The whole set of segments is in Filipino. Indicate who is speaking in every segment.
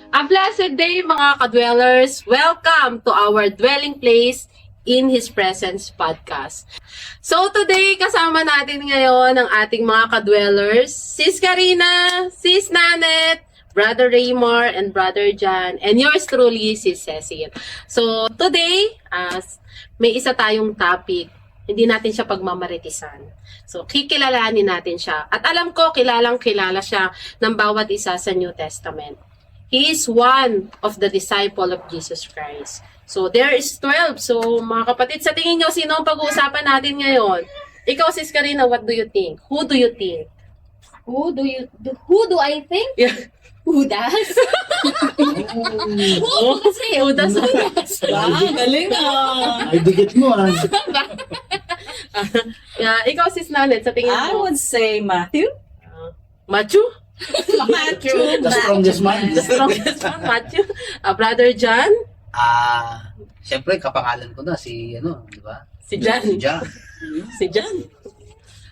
Speaker 1: A blessed day mga kadwellers! Welcome to our dwelling place in His Presence podcast. So today, kasama natin ngayon ang ating mga kadwellers, Sis Karina, Sis Nanet, Brother Raymar, and Brother John, and yours truly, Sis Cecil. So today, may isa tayong topic. Hindi natin siya pagmamaritisan. So, kikilalanin natin siya. At alam ko, kilalang-kilala siya ng bawat isa sa New Testament. He is one of the disciple of Jesus Christ. So, there is 12. So, mga kapatid, sa tingin nyo, sino ang pag-uusapan natin ngayon? Ikaw, Sis Karina, what do you think? Who do you think?
Speaker 2: Who do I think?
Speaker 1: Yeah.
Speaker 2: Judas?
Speaker 1: Judas.
Speaker 3: Galing ah.
Speaker 4: Ay, dikit mo ah.
Speaker 1: Yeah, ikaw, Sis Nanet, sa tingin
Speaker 3: I
Speaker 1: mo?
Speaker 3: would say Matthew.
Speaker 1: Matthew?
Speaker 3: Matthew.
Speaker 4: The strongest man.
Speaker 1: The strongest one, Matthew. Brother John?
Speaker 5: Siyempre, kapangalan ko na si, di ba?
Speaker 1: Si John.
Speaker 5: Si John.
Speaker 1: Si John.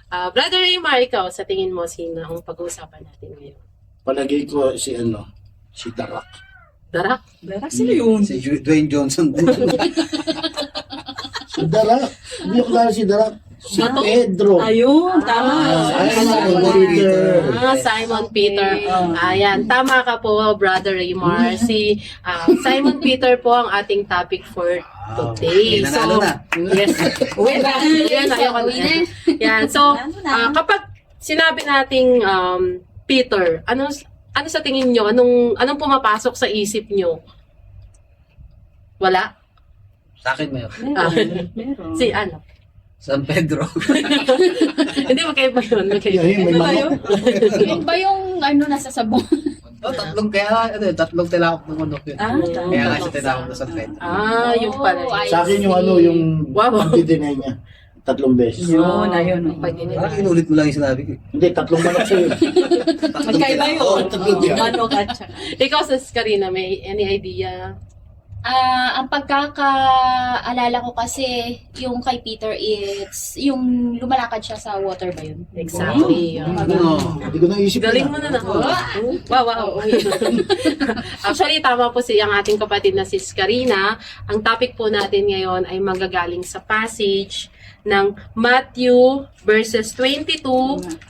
Speaker 1: Brother Raymar, ikaw, sa tingin mo, sino ang pag-uusapan natin ngayon?
Speaker 4: Palagay ko si Tarak.
Speaker 1: Darak?
Speaker 3: Sino yun?
Speaker 5: Si Dwayne Johnson.
Speaker 4: Si Darak. Hindi ko kilala si Darak. Si
Speaker 1: Bato?
Speaker 4: Pedro.
Speaker 3: Ayun, tama.
Speaker 1: Simon Peter. Ayan, tama ka po, Brother Raymar. Si Simon Peter po ang ating topic for today.
Speaker 5: May nanalo na.
Speaker 1: Yes. Yan, ayoko na. Yan, so, kapag sinabi nating Peter, ano sa tingin nyo? Anong pumapasok sa isip nyo? Wala?
Speaker 5: Sa akin may
Speaker 3: Meron.
Speaker 1: Si ano?
Speaker 5: San Pedro.
Speaker 1: Hindi, magkaiba yun. Magkaiba.
Speaker 4: Ayun, may manok.
Speaker 2: Yun ba yung nasa sabon?
Speaker 5: Tatlong tilawak ng manok yun.
Speaker 3: Tama.
Speaker 5: Kaya nga siya tinawag na San Pedro.
Speaker 1: Yung pala.
Speaker 2: Oh,
Speaker 4: Sa akin yung yung
Speaker 1: Wow.
Speaker 4: pagdidinay niya. 3 beses.
Speaker 3: Yun, ayun.
Speaker 5: Inulit mo lang yung sinabi ko.
Speaker 4: Hindi, 3 manok sa'yo.
Speaker 3: Magkaiba yun.
Speaker 4: Tatlong yan.
Speaker 3: Manok at saka.
Speaker 1: Ikaw, Sis Karina, may any idea?
Speaker 2: Ang pagkakaalala ko kasi yung kay Peter is yung lumalakad siya sa water ba yun?
Speaker 1: Exactly.
Speaker 4: Hindi ko naisip
Speaker 1: Galing mo na na. Wow. Actually, tama po ang ating kapatid na Sis Karina. Ang topic po natin ngayon ay manggagaling sa passage ng Matthew verses 22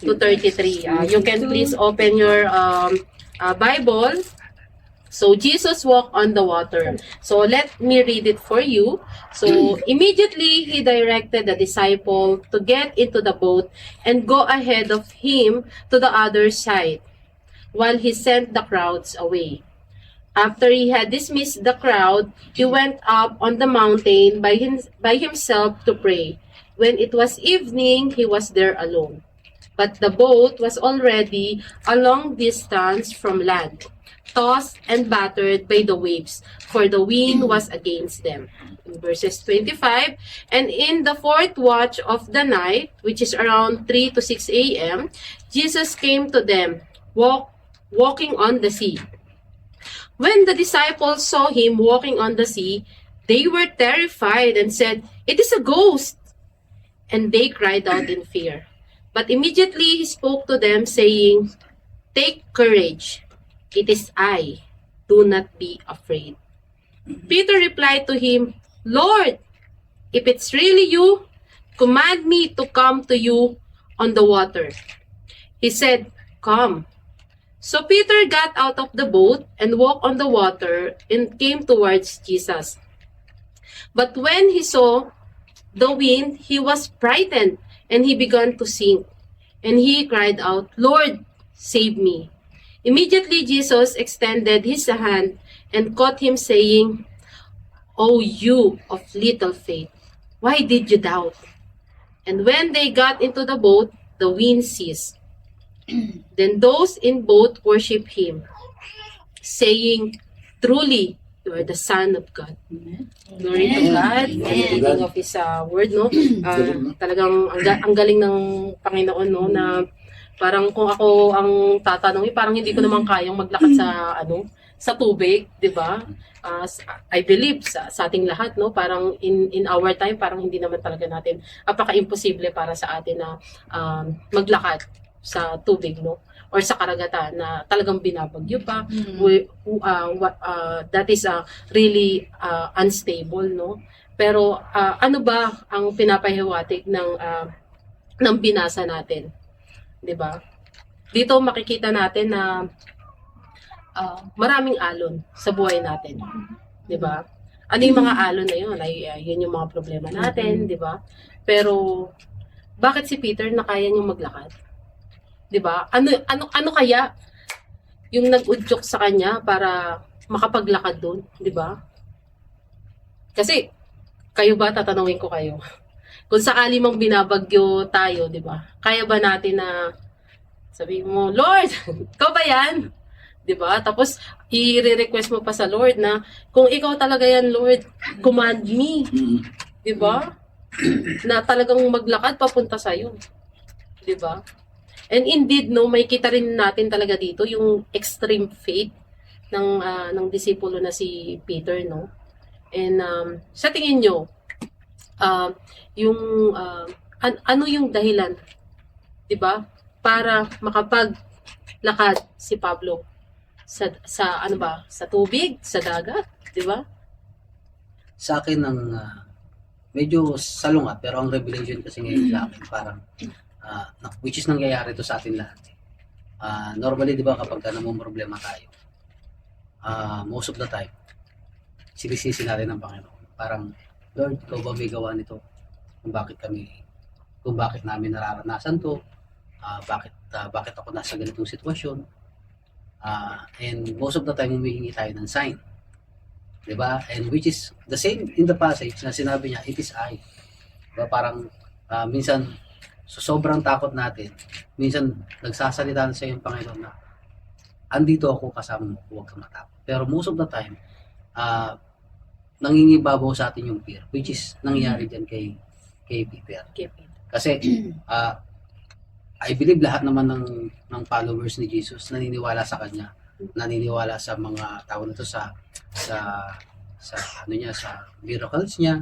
Speaker 1: to 33. You can please open your Bible. So, Jesus walked on the water. So, let me read it for you. So, immediately, He directed the disciple to get into the boat and go ahead of Him to the other side, while He sent the crowds away. After He had dismissed the crowd, He went up on the mountain by Himself to pray. When it was evening, He was there alone. But the boat was already a long distance from land, tossed and battered by the waves, for the wind was against them. In verses 25, and in the fourth watch of the night, which is around 3 to 6 a.m., Jesus came to them, walking on the sea. When the disciples saw Him walking on the sea, they were terrified and said, "It is a ghost!" And they cried out in fear. But immediately He spoke to them, saying, "Take courage. It is I. Do not be afraid." Peter replied to Him, "Lord, if it's really you, command me to come to you on the water." He said, "Come." So Peter got out of the boat and walked on the water and came towards Jesus. But when he saw the wind, he was frightened and he began to sink. And he cried out, "Lord, save me." Immediately Jesus extended His hand and caught him, saying, "O you of little faith, why did you doubt?" And when they got into the boat, the wind ceased. Then those in boat worshiped Him, saying, "Truly, you are the Son of God." Glory to God. Reading of His word, no? Talagang ang galing ng Panginoon, no? Na parang kung ako ang tatanungin, parang hindi ko naman kayang maglakad sa tubig, 'di ba? I believe sa ating lahat, no? Parang in our time, parang hindi naman talaga natin apaka-imposible para sa atin na maglakad sa tubig, no? or sa karagatan na talagang binabagyo pa.
Speaker 2: Mm.
Speaker 1: That is really unstable, no? Pero ano ba ang pinapahiwatig ng binasa natin? 'Di ba? Dito makikita natin na maraming alon sa buhay natin. 'Di ba? Ano yung mga alon na yun? Yun yung mga problema natin, 'di ba? Pero bakit si Peter na kaya niyang maglakad? 'Di ba? Ano kaya yung nag-udyok sa kanya para makapaglakad doon, 'di ba? Kasi kayo ba, tatanungin ko kayo. Kung sakali mang binabagyo tayo, 'di ba? Kaya ba natin na sabihin mo, Lord, ikaw ba 'yan? 'Di ba? Tapos i-request mo pa sa Lord na kung ikaw talaga 'yan, Lord, command me. 'Di ba? Na talagang maglakad papunta sa iyo. 'Di ba? And indeed, no, may kita rin natin talaga dito yung extreme faith ng disipulo na si Peter, no? And sa tingin nyo, ano yung dahilan, 'di ba? Para makapaglakad si Pablo sa ano ba? Sa tubig, sa dagat, 'di ba?
Speaker 5: Sa akin ang medyo salungat, pero ang revelation kasi ngayon sa akin parang which is nangyayari to sa atin lahat. Normally, di ba, kapag namang problema tayo, most of the time, sinisisi natin ng Panginoon. Parang, Lord, ikaw ba may gawa nito? Kung bakit namin nararanasan to, bakit ako nasa ganitong sitwasyon. And most of the time, humihingi tayo ng sign. Di ba? And which is the same in the passage na sinabi niya, it is I. Diba? Parang, minsan, so sobrang takot natin, minsan nagsasalita na sa yung Panginoon na andito ako kasama mo, huwag kang matakot. Pero most of the time, nangingibabaw sa atin yung fear, which is nangyayari dyan kay Peter. Kasi I believe lahat naman ng followers ni Jesus naniniwala sa kanya, naniniwala sa mga tao na to sa ano niya, sa miracles niya,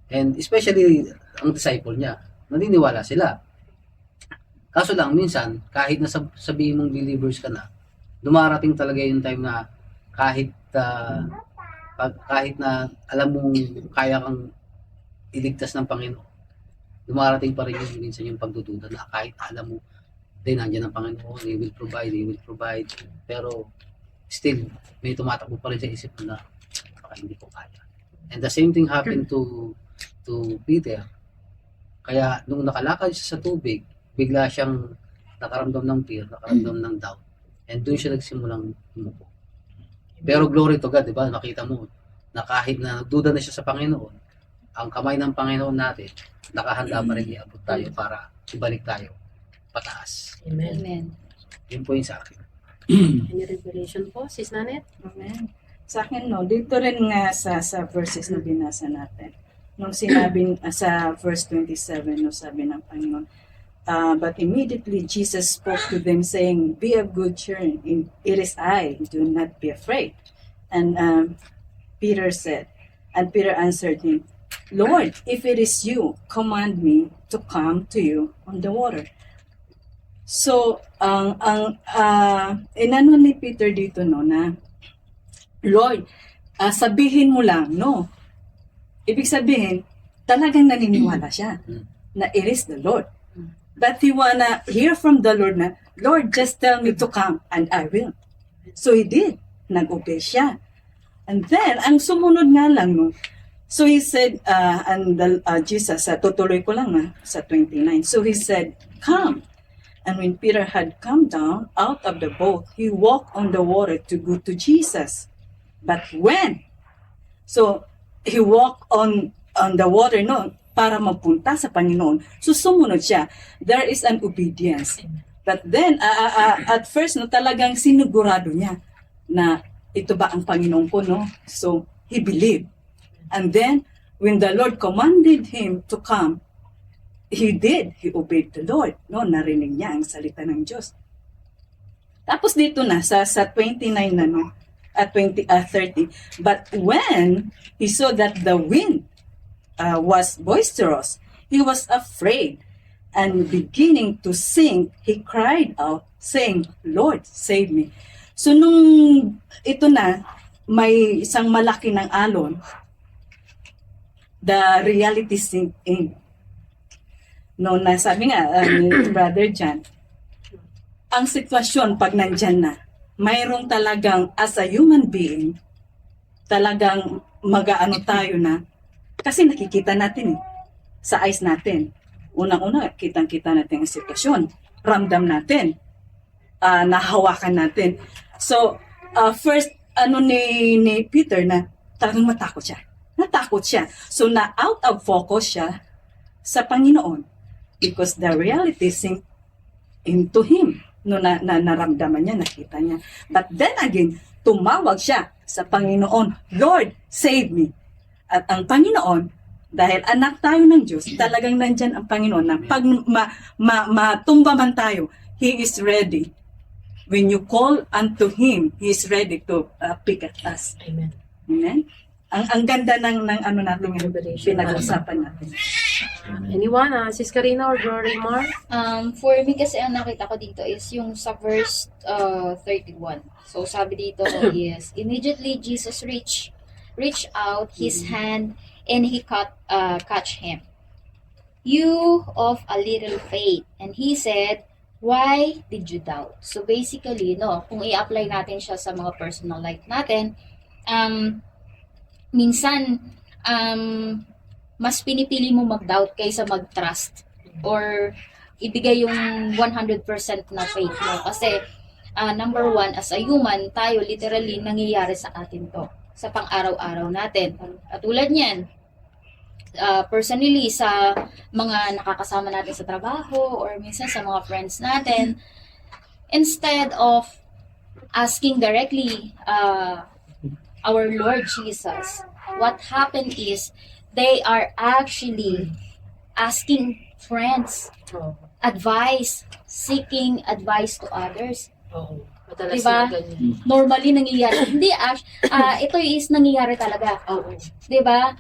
Speaker 5: and especially ang disciple niya. Naniniwala sila. Kaso lang, minsan, kahit na sabihin mong believers ka na, dumarating talaga yung time na kahit na alam mong kaya kang iligtas ng Panginoon, dumarating pa rin yung minsan yung pagdududa na kahit alam mo, nandiyan ang Panginoon, He will provide, pero still, may tumatakbo pa rin sa isip mo na baka hindi ko kaya. And the same thing happened to Peter. Kaya nung nakalakad siya sa tubig, bigla siyang nakaramdam ng fear, nakaramdam ng doubt. And doon siya nagsimulang umupo. Pero glory to God, di ba? Nakita mo na kahit na nagduda na siya sa Panginoon, ang kamay ng Panginoon natin, nakahanda pa rin iabot tayo para ibalik tayo pataas.
Speaker 1: Amen.
Speaker 2: Amen.
Speaker 5: Yun po yung sa akin.
Speaker 1: Any revelation po, Sis Nanet?
Speaker 3: Amen. Sa akin, no, dito rin nga sa verses na binasa natin. Nung sinabi sa verse 27, no, sabi ng Panginoon, but immediately Jesus spoke to them saying, be of good cheer, it is I, do not be afraid. And Peter answered him, Lord, if it is you, command me to come to you on the water. So, inano ni Peter dito, no, na, Lord, sabihin mo lang, no. Ibig sabihin, talagang naniniwala siya na it is the Lord. But he wanna hear from the Lord na, Lord, just tell me to come and I will. So he did. Nag-obey siya. And then, ang sumunod nga lang, no, so he said, Jesus, tutuloy ko lang sa 29. So he said, come. And when Peter had come down out of the boat, he walked on the water to go to Jesus. But when? So, he walked on the water, no, para mapunta sa Panginoon. So, sumunod siya. There is an obedience. But then, at first, no, talagang sinigurado niya na ito ba ang Panginoon ko, no? So, he believed. And then, when the Lord commanded him to come, he did. He obeyed the Lord. No, narinig niya ang salita ng Diyos. Tapos dito na, sa 29 na, no, 30. But when he saw that the wind was boisterous, he was afraid and beginning to sink, he cried out, saying, Lord, save me. So nung ito na, may isang malaki ng alon, the reality sink in. No, nasabi nga ni Brother John, ang sitwasyon pag nandyan na, mayroong talagang as a human being, talagang mag-aano tayo na, kasi nakikita natin sa eyes natin. Unang-una, kitang-kita natin ang sitwasyon. Ramdam natin. Nahawakan natin. So, first, ni Peter na talagang matakot siya. Natakot siya. So, na-out of focus siya sa Panginoon because the reality sink into him. No, naramdaman niya, nakita niya. But then again, tumawag siya sa Panginoon, Lord, save me. At ang Panginoon, dahil anak tayo ng Diyos, talagang nandyan ang Panginoon na pag matumba man tayo, He is ready. When you call unto Him, He is ready to pick at us.
Speaker 1: Amen.
Speaker 3: Amen? Ang ganda ng ano natin yung
Speaker 1: Revelation.
Speaker 3: pinag-usapan natin.
Speaker 1: Anyone? Sis Karina or Bro Raymar?
Speaker 2: For me kasi ang nakita ko dito is yung sa verse 31. So sabi dito is, immediately Jesus reached out his hand and he catch him. You of a little faith. And he said, why did you doubt? So basically, no, kung i-apply natin siya sa mga personal life natin, minsan, mas pinipili mo mag-doubt kaysa mag-trust or ibigay yung 100% na faith mo. Kasi, number one, as a human, tayo literally nangyayari sa atin to sa pang-araw-araw natin. Katulad niyan, personally, sa mga nakakasama natin sa trabaho or minsan sa mga friends natin, instead of asking directly our Lord Jesus, what happened is they are actually asking friends
Speaker 1: Oo.
Speaker 2: advice, seeking advice to others.
Speaker 1: Oo. Madalas
Speaker 2: Diba?
Speaker 1: yung ganyan.
Speaker 2: Normally nangyayari. Hindi, ito is nangyayari talaga.
Speaker 1: Oo.
Speaker 2: 'Di ba?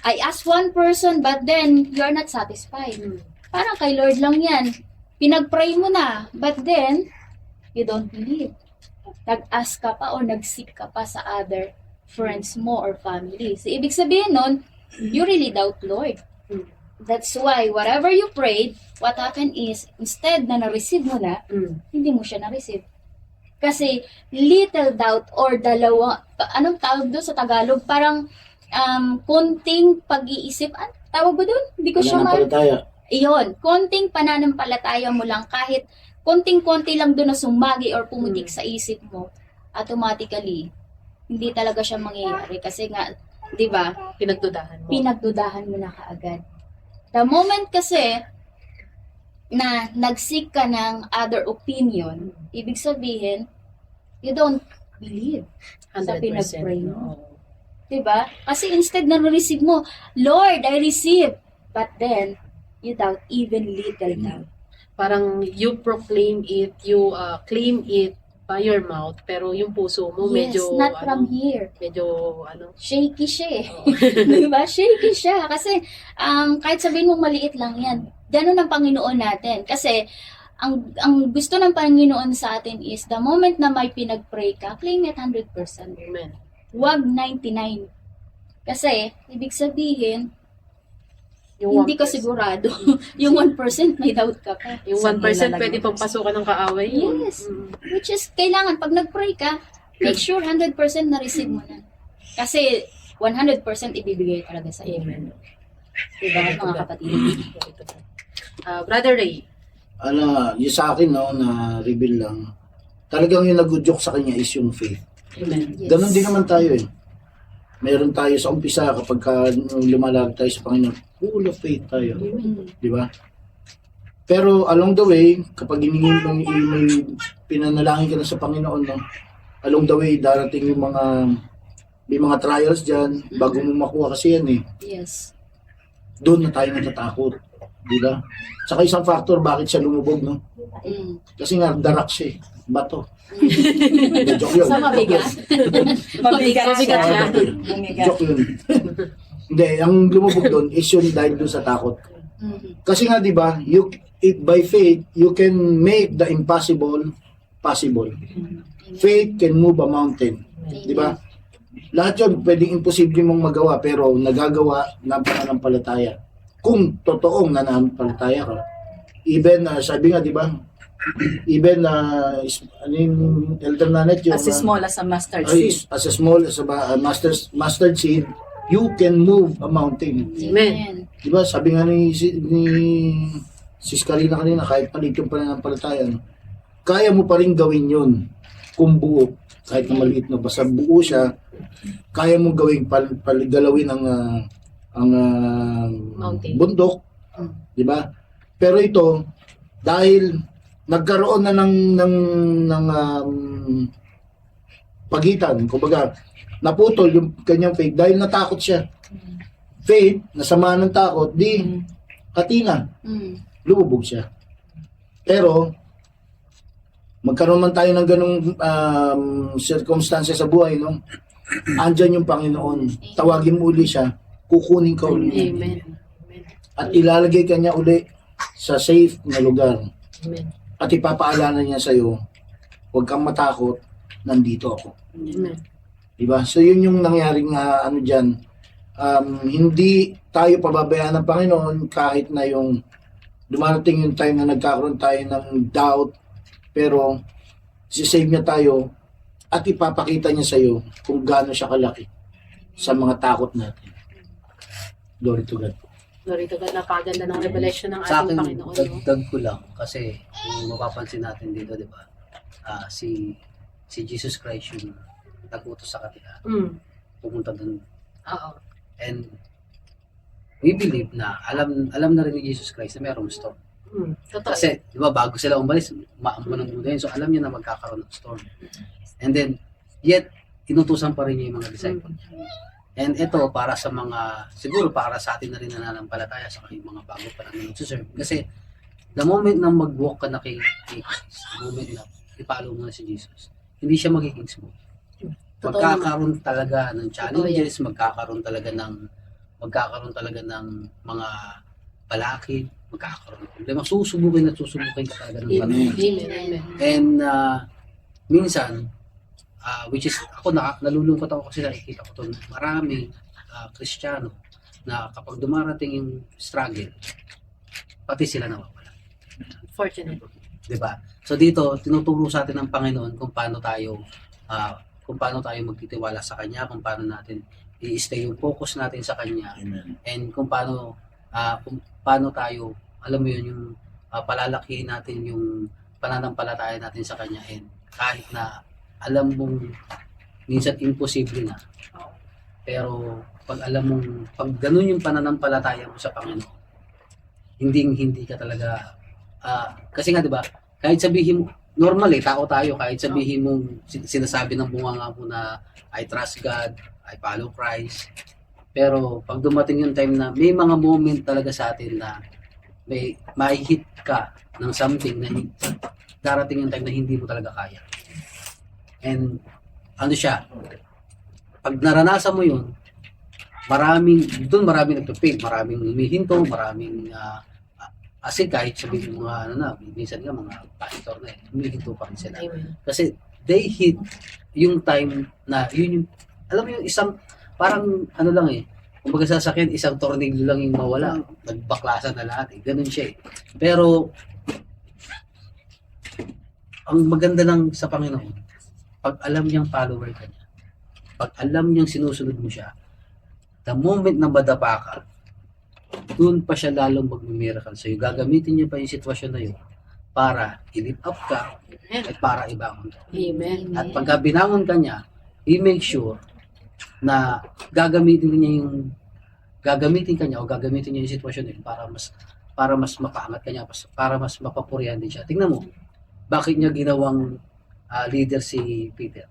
Speaker 2: I ask one person but then you're not satisfied.
Speaker 1: Hmm.
Speaker 2: Parang kay Lord lang 'yan. Pinag-pray mo na but then you don't believe. Nag-ask ka pa o nag-seek ka pa sa other friends mo or family. So, ibig sabihin nun, you really doubt Lord.
Speaker 1: Hmm.
Speaker 2: That's why, whatever you prayed, what happened is, instead na na-receive mo na,
Speaker 1: Hmm.
Speaker 2: hindi mo siya na-receive. Kasi, little doubt or dalawa, anong tawag doon sa Tagalog? Parang, konting pag-iisip, tawag ba doon? Hindi ko siya
Speaker 4: Pananampalataya.
Speaker 2: Iyon, konting pananampalataya mo lang, kahit konting-konti lang doon na sumagi or pumutik sa isip mo, automatically, hindi talaga siya mangyayari. Kasi nga, di ba,
Speaker 1: Pinagdudahan mo.
Speaker 2: pinagdudahan mo na kaagad. The moment kasi na nag-seek ka ng other opinion, ibig sabihin, you don't believe sa
Speaker 1: 100%.
Speaker 2: pinag-pray mo.
Speaker 1: Oo.
Speaker 2: Diba? Kasi instead na receive mo, Lord, I receive. But then, you doubt even little doubt.
Speaker 1: Parang you proclaim it, you claim it by your mouth, pero yung puso mo
Speaker 2: Yes,
Speaker 1: medyo,
Speaker 2: not from here.
Speaker 1: medyo,
Speaker 2: Shaky siya eh.
Speaker 1: Oo.
Speaker 2: Diba? Shaky siya. Kasi kahit sabihin mo maliit lang yan, ganun ang Panginoon natin. Kasi ang gusto ng Panginoon sa atin is the moment na may pinag-pray ka, claim it 100%.
Speaker 1: Amen.
Speaker 2: Huwag 99. Kasi, ibig sabihin,
Speaker 1: Yung
Speaker 2: hindi ka
Speaker 1: 1%.
Speaker 2: sigurado. Yung 1% may doubt ka pa.
Speaker 1: Yung
Speaker 3: Sa
Speaker 1: 1%
Speaker 3: nilalagay
Speaker 1: pwede
Speaker 3: mo.
Speaker 1: pang pasukan ng kaaway yun.
Speaker 2: Yes.
Speaker 1: Mm.
Speaker 2: Which is, kailangan, pag nag-pray ka, make sure 100% na-receive mo na. Kasi, 100% ibibigay talaga sa iyo.
Speaker 1: Amen.
Speaker 2: Diba, mga kapatid?
Speaker 1: Brother Ray.
Speaker 4: Yung sa akin, no, na reveal lang, talagang yung nag-joke sa kanya is yung faith.
Speaker 1: Amen.
Speaker 2: Yes.
Speaker 4: Ganon din naman tayo eh. Meron tayo sa umpisa kapag lumalag tayo sa Panginoon, full of faith tayo.
Speaker 2: Mm.
Speaker 4: Di ba? Pero along the way, kapag hiningin mo may pinanalangin ka na sa Panginoon, no, along the way, darating yung may mga trials dyan, bago mo makuha kasi yan eh.
Speaker 2: Yes.
Speaker 4: Doon na tayo natatakot. Di ba? Saka isang factor, bakit siya lumubog, no?
Speaker 2: Mm.
Speaker 4: Kasi nga, darak siya eh. Bato. Hindi, joke yun.
Speaker 2: Sa mabigat.
Speaker 3: Mabigat
Speaker 1: Mabigat siya.
Speaker 3: Mabigat.
Speaker 4: Joke yun. Hindi, ang lumubog doon is yun dahil doon sa takot.
Speaker 2: Mm.
Speaker 4: Kasi nga, di ba, by faith, you can make the impossible possible. Faith can move a mountain. Di ba? Lahat yun, pwedeng imposible mong magawa, pero nagagawa ng pananampalataya. Kung totoong nananampalataya ka. Even, sabi nga, di ba? Even, ano yung Elder Nanet, yung,
Speaker 3: As small as a mustard
Speaker 4: ay,
Speaker 3: seed.
Speaker 4: as small as a mustard seed, you can move a mountain.
Speaker 1: Amen.
Speaker 4: Di ba? Sabi nga ni Sis Karina kanina, kahit palit yung pananampalataya, no? Kaya mo pa rin gawin yun kung buo. Kahit na maliit na basta buo siya, kaya mo gawing paligalawin ang
Speaker 1: Mountain.
Speaker 4: bundok, di ba? Pero ito, dahil nagkaroon na ng pagitan, kumbaga, naputol yung kanyang faith dahil natakot siya. Faith, nasama ng takot, di katina, lumubog siya. Pero, magkaroon man tayo ng ganong circumstances sa buhay, no? Andyan yung Panginoon. Tawagin mo uli siya, kukunin ka uli.
Speaker 1: Amen.
Speaker 4: At ilalagay ka niya uli sa safe na lugar.
Speaker 1: Amen.
Speaker 4: At ipapaalanan niya sa'yo, huwag kang matakot, nandito ako.
Speaker 1: Amen.
Speaker 4: Diba? So yun yung nangyaring ano dyan. Hindi tayo pababayaan ng Panginoon kahit na yung dumarating yung time na nagkakaroon tayo ng doubt, pero sisave niya tayo at ipapakita niya sa'yo kung gaano siya kalaki sa mga takot natin. Glory to God.
Speaker 1: Glory to God, napaganda ng revelation ng
Speaker 5: Sa
Speaker 1: ating
Speaker 5: akin,
Speaker 1: Panginoon. No?
Speaker 5: dagdag ko lang kasi kung mapapansin natin dito, di ba? Si Jesus Christ yung nag-utos sa kanila. Pumunta doon.
Speaker 1: Oo.
Speaker 5: And we believe na alam na rin ni Jesus Christ na mayroong storm.
Speaker 1: Totoo.
Speaker 5: Kasi, di ba, bago sila umalis, maambo ng mundo yun. So, alam niya na magkakaroon ng storm. And then, yet, inutusan pa rin niya yung mga disciples. And ito, para sa mga, siguro para sa atin na rin nananampalataya sa yung mga bago pa namin nagsuserve. Kasi, the moment na mag-walk ka na kay Christ, the moment na ipalo mo na si Jesus, hindi siya magiging smooth.
Speaker 1: Totoo
Speaker 5: Magkakaroon talaga ng challenges, magkakaroon talaga ng mga balakid, magkakaroon ng problema. Susubukin ka talaga ng
Speaker 1: Amen.
Speaker 5: Panginoon.
Speaker 1: Amen.
Speaker 5: And minsan, which is, ako nalulungkot ako kasi nakikita ko ito, maraming Kristiyano na kapag dumarating yung struggle, pati sila nawawala.
Speaker 1: Fortunate.
Speaker 5: Diba? So dito, tinuturo sa atin ng Panginoon kung paano tayo magtitiwala sa Kanya, kung paano natin i-stay yung focus natin sa Kanya,
Speaker 4: Amen.
Speaker 5: and kung paano tayo, alam mo yun, yung palalakihin natin yung pananampalataya natin sa Kanya, and kahit na alam mong minsan imposible na, pero pag ganun yung pananampalataya mo sa Panginoon, hindi ka talaga, kasi nga diba, kahit sabihin mo, normal tao tayo, kahit sabihin mong sinasabi ng bunganga mo na I trust God, I follow Christ, pero pag dumating yung time na may mga moment talaga sa atin na may hit ka ng something na darating yung time na hindi mo talaga kaya. And ano siya, pag naranasan mo yun, maraming nagtupig, maraming humihinto, maraming kasi kahit sabihin ng mga minsan nga mga pastor na humihinto pa rin sila.
Speaker 1: Amen.
Speaker 5: Kasi they hit yung time na yun yung, alam mo yung isang parang ano lang kumbaga sasakyan, isang tornilyo lang yung mawala, nagbaklasan na lahat ganun siya Pero ang maganda lang sa Panginoon, pag alam niyang follower ka niya, pag alam niyang sinusunod mo siya, the moment na madapa ka, doon pa siya lalong mag-miracle sa'yo. Gagamitin niya pa yung sitwasyon na yun para i-lift up ka at para ibangon ka.
Speaker 1: Amen.
Speaker 5: At pagka binangon ka niya, i-make sure na gagamitin ka niya o gagamitin niya yung sitwasyon na yun para mas mapaangat ka niya, para mas mapapurihan din siya. Tingnan mo, bakit niya ginawang leader si Peter?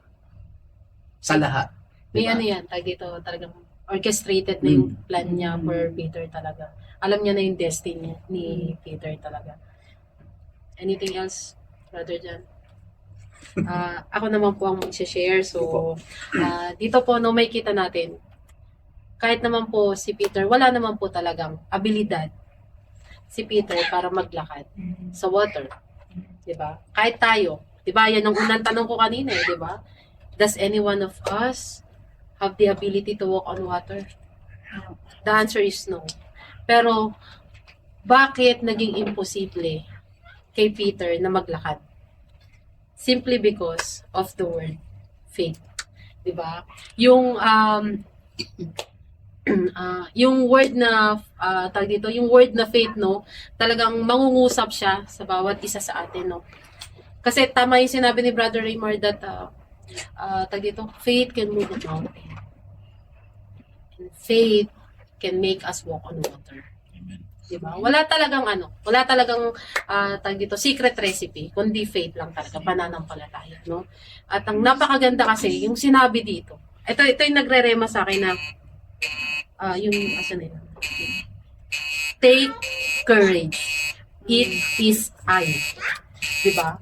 Speaker 5: Sa lahat.
Speaker 1: May
Speaker 5: Diba?
Speaker 1: ano yan, tag dito talagang orchestrated na yung plan niya for Peter talaga. Alam niya na yung destiny ni Peter talaga. Anything else, Brother John? Ako naman po ang mag-share. So, dito po, no, may kita natin. Kahit naman po si Peter, wala naman po talagang abilidad. si Peter para maglakad sa water. 'Di ba? Kahit tayo, 'di ba? Yan ang unang tanong ko kanina, eh, 'di ba? Does any one of us have the ability to walk on water? The answer is no. Pero bakit naging imposible kay Peter na maglakad? Simply because of the word faith. 'Di ba? Yung yung word na tawag dito, yung word na faith, no, talagang mangungusap siya sa bawat isa sa atin, no. Kasi tama yung sinabi ni Brother Raymar that tawag dito, faith can move a mountain. And faith can make us walk on water. Diba? Wala talagang tawag dito, secret recipe, kundi faith lang talaga, pananampalataya, no? At ang napakaganda kasi, yung sinabi dito, ito yung nagre-rema sa akin na, yung, asan na yun? Take courage. It is I. Diba?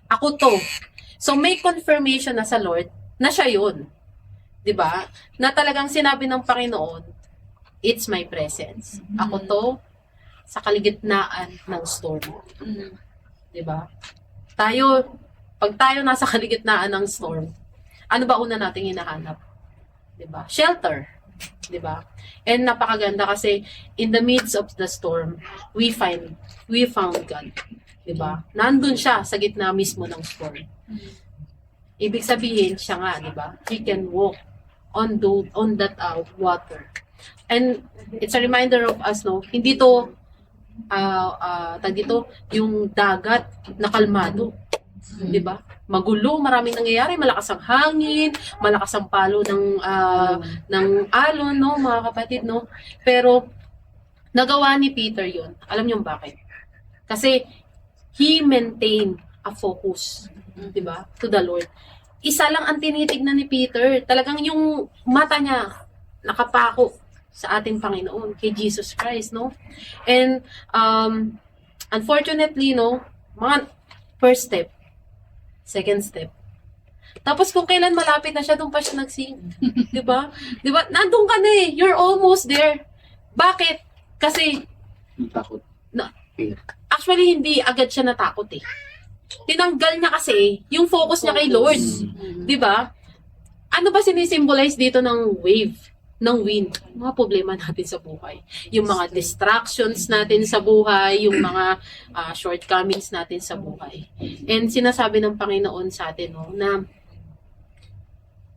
Speaker 1: Ako to. So, may confirmation na sa Lord na siya yun. Diba? Na talagang sinabi ng Panginoon, it's my presence. Ako to sa kaligitnaan ng storm. Diba? Pag tayo nasa kaligitnaan ng storm, ano ba una nating hinahanap? Diba? Shelter. Diba? And napakaganda kasi in the midst of the storm, we found God. Diba? Nandun siya sa gitna mismo ng storm. Ibig sabihin, siya nga, diba? He can walk on that water. And it's a reminder of us, no, hindi to dito yung dagat na kalmado. 'Di ba? Magulo, maraming nangyayari, malakas ang hangin, malakas ang palo ng alon, no, mga kapatid, no. Pero nagawa ni Peter 'yon. Alam niyo bakit? Kasi he maintained a focus, 'di ba? To the Lord. Isa lang ang tinitignan ni Peter, talagang yung mata niya nakapako sa ating Panginoon, kay Jesus Christ, no? And, unfortunately, no, mga first step, second step. Tapos kung kailan malapit na siya, doon pa siya nagsing. Diba? Diba? Nandun ka na eh. You're almost there. Bakit? Kasi,
Speaker 4: Takot.
Speaker 1: actually, hindi agad siya natakot eh. Tinanggal niya kasi yung focus niya kay Lord. Diba? Ano ba sinisimbolize dito ng wave? Ng wind, mga problema natin sa buhay. Yung mga distractions natin sa buhay, yung mga shortcomings natin sa buhay. And sinasabi ng Panginoon sa atin, no, na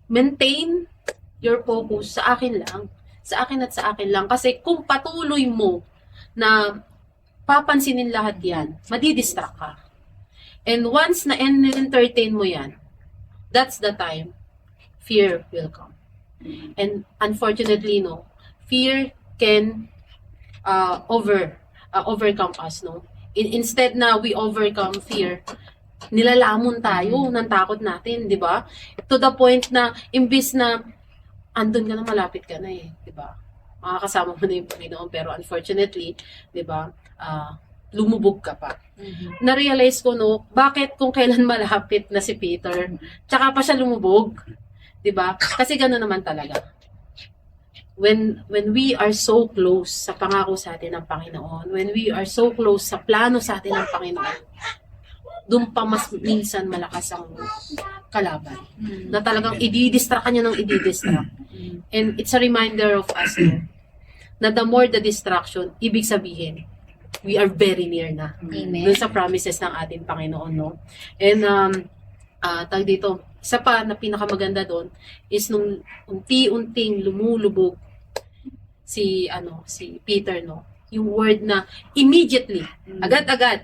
Speaker 1: maintain your focus sa akin lang. Sa akin at sa akin lang. Kasi kung patuloy mo na papansinin lahat yan, madidistract ka. And once na entertain mo yan, that's the time fear will come. And unfortunately, no, fear can overcome us, no. Instead na we overcome fear, nilalamon tayo ng takot natin, 'di ba? To the point na imbis na andun ka na, malapit ka na eh, 'di ba? Makakasama mo na yung Panginoon, pero unfortunately, 'di ba? Lumubog ka pa. Na-realize ko, no, bakit kung kailan malapit na si Peter, tsaka pa siya lumubog. 'Di ba? Kasi gano'n naman talaga. When we are so close sa pangako sa atin ng Panginoon, when we are so close sa plano sa atin ng Panginoon, doon pa mas minsan malakas ang kalaban. Na talagang i-distract niya ng i-distract. And it's a reminder of us, no, na the more the distraction, ibig sabihin, we are very near na.
Speaker 2: Amen.
Speaker 1: Doon sa promises ng ating Panginoon, no? And tag dito, isa pa na pinakamaganda doon is nung unti-unting lumulubog si Peter, no, yung word na immediately, agad-agad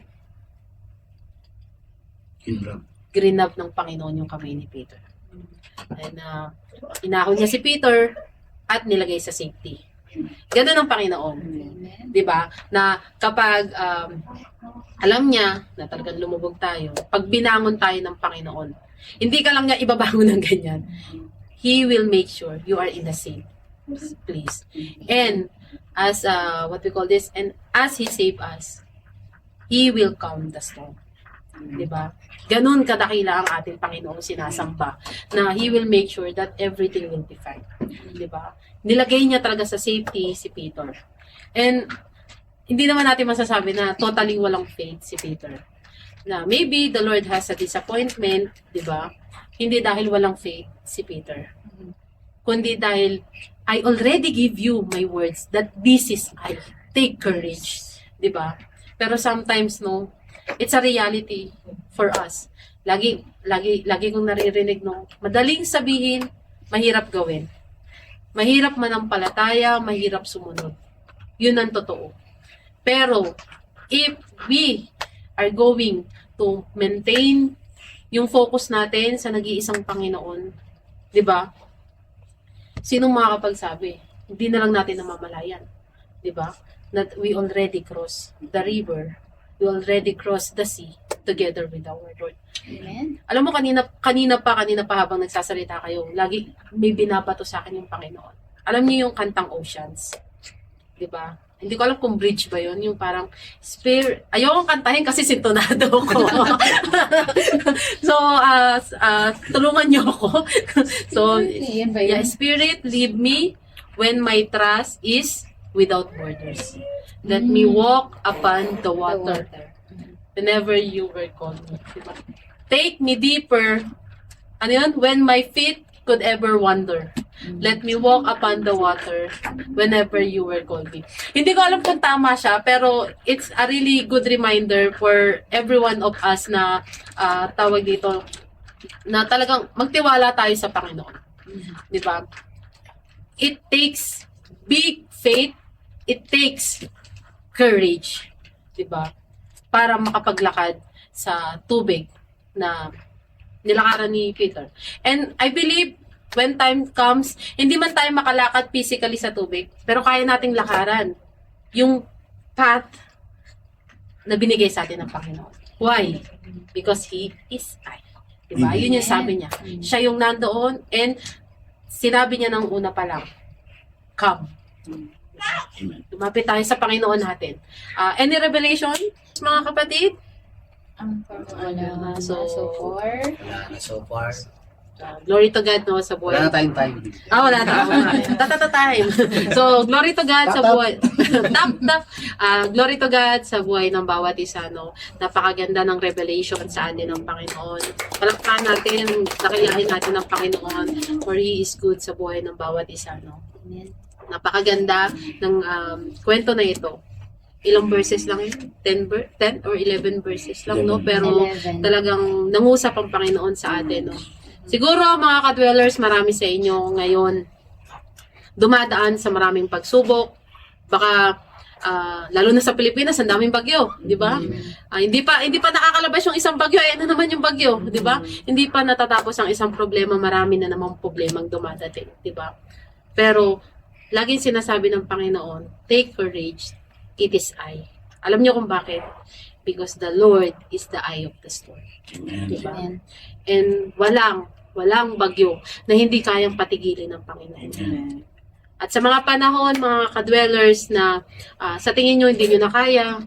Speaker 1: grinab ng Panginoon yung kamay ni Peter. And inahon niya si Peter at nilagay sa safety. Ganun ang Panginoon. 'Di ba? Na kapag alam niya na talagang lumubog tayo, pag binangon tayo ng Panginoon, hindi ka lang niya ibabangon ng ganyan. He will make sure you are in the safe place. And as what we call this, and as He save us, He will calm the storm. Diba? Ganun kadakila ang ating Panginoong sinasamba, na He will make sure that everything will be fine. Diba? Nilagay niya talaga sa safety si Peter. And hindi naman natin masasabi na totally walang faith si Peter. Na maybe the Lord has a disappointment, di ba? Hindi dahil walang faith si Peter. Kundi dahil, I already give you my words that this is I. Take courage. Di ba? Pero sometimes, no, it's a reality for us. Lagi kong naririnig, no, madaling sabihin, mahirap gawin. Mahirap manampalataya, mahirap sumunod. Yun ang totoo. Pero, if we are going to maintain yung focus natin sa nag-iisang Panginoon, di ba? Sinong makakapagsabi? Hindi na lang natin namamalayan. Di ba? That we already crossed the river. We already crossed the sea together with our Lord.
Speaker 2: Amen.
Speaker 1: Alam mo, kanina pa habang nagsasalita kayo, lagi may binabato sa akin yung Panginoon. Alam niyo yung kantang Oceans. Di ba? Hindi ko alam kung bridge ba yun, yung parang ayokong kantahin kasi sintonado ko. So, tulungan niyo ako. So,
Speaker 2: Yan ba
Speaker 1: yeah,
Speaker 2: yun?
Speaker 1: Spirit, lead me when my trust is without borders. Let me walk upon the water. Whenever you were called me. Diba? Take me deeper. Ano yun? When my feet could ever wander. Let me walk upon the water whenever you were called me. Hindi ko alam kung tama siya, pero it's a really good reminder for every one of us na tawag dito, na talagang magtiwala tayo sa Panginoon. Di ba? It takes big faith. It takes courage. Di ba? Para makapaglakad sa tubig na nilakaran ni Peter. And I believe when time comes, hindi man tayo makalakad physically sa tubig, pero kaya nating lakaran yung path na binigay sa atin ng Panginoon. Why? Because He is I. Diba? Yun yung sabi niya. Siya yung nandoon and sinabi niya ng una pa lang, come. Lumapit tayo sa Panginoon natin. Any revelation, mga kapatid?
Speaker 2: Wala. So far.
Speaker 5: Wala na so far.
Speaker 1: Glory to God, no, sa buhay.
Speaker 5: Wala na tayong time.
Speaker 1: Wala na. Time. So, glory to God sa buhay. Glory to God sa buhay ng bawat isa, no. Napakaganda ng revelation sa atin ng Panginoon. Palakpakan natin, nakilahin natin ng Panginoon for He is good sa buhay ng bawat isa, no.
Speaker 2: Amen.
Speaker 1: Napakaganda ng kwento na ito. Ilang verses lang yun? 10 or 11 verses lang, no? Pero
Speaker 2: 11.
Speaker 1: talagang nangusap ang Panginoon sa atin, no? Siguro, mga ka-dwellers, marami sa inyo ngayon dumadaan sa maraming pagsubok. Baka, lalo na sa Pilipinas, ang daming bagyo, di ba? Hindi pa nakakalabas yung isang bagyo, ayan na naman yung bagyo, di ba? Hindi pa natatapos ang isang problema, marami na namang problemang dumadating, di ba? Pero, laging sinasabi ng Panginoon, take courage, it is I. Alam niyo kung bakit? Because the Lord is the eye of the storm. Diba?
Speaker 2: Amen.
Speaker 1: And walang bagyo na hindi kayang patigilin ng Panginoon.
Speaker 3: Amen.
Speaker 1: At sa mga panahon, mga ka-dwellers na sa tingin nyo hindi nyo na kaya,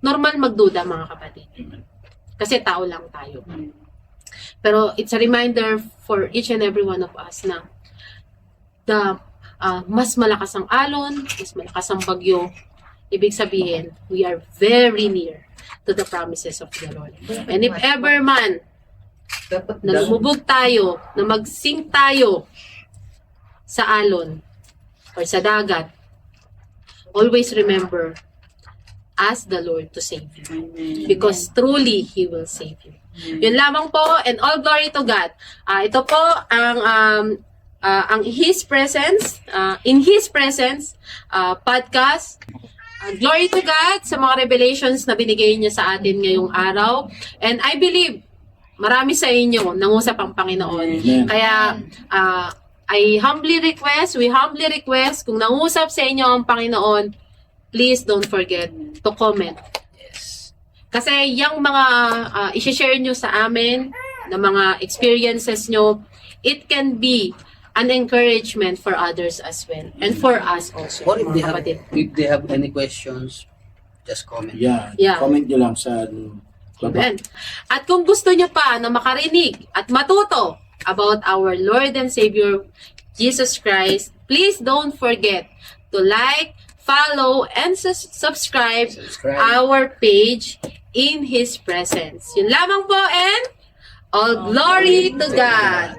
Speaker 1: normal magduda, mga kapatid. Kasi tao lang tayo. Pero it's a reminder for each and every one of us na mas malakas ang alon, mas malakas ang bagyo. Ibig sabihin, we are very near to the promises of the Lord. And if ever man, na lumubog tayo, na mag-sink tayo sa alon or sa dagat, always remember, ask the Lord to save you. Because truly, He will save you. Yun lamang po, and all glory to God. Ito po ang His Presence, in His Presence podcast. Glory to God sa mga revelations na binigay niya sa atin ngayong araw. And I believe, marami sa inyo nangusap ang Panginoon.
Speaker 4: Amen.
Speaker 1: Kaya, we humbly request, kung nangusap sa inyo ang Panginoon, please don't forget to comment.
Speaker 5: Yes.
Speaker 1: Kasi yung mga i-share nyo sa amin, na mga experiences nyo, it can be an encouragement for others as well. And for us also.
Speaker 5: Or if
Speaker 1: mga kapatid.
Speaker 5: they have any questions, just comment.
Speaker 4: Yeah.
Speaker 1: Yeah.
Speaker 4: Comment nyo lang sa baba.
Speaker 1: Amen. At kung gusto nyo pa na makarinig at matuto about our Lord and Savior Jesus Christ, please don't forget to like, follow and subscribe
Speaker 5: Subscribe.
Speaker 1: our page in His presence. Yun lamang po and all glory to God.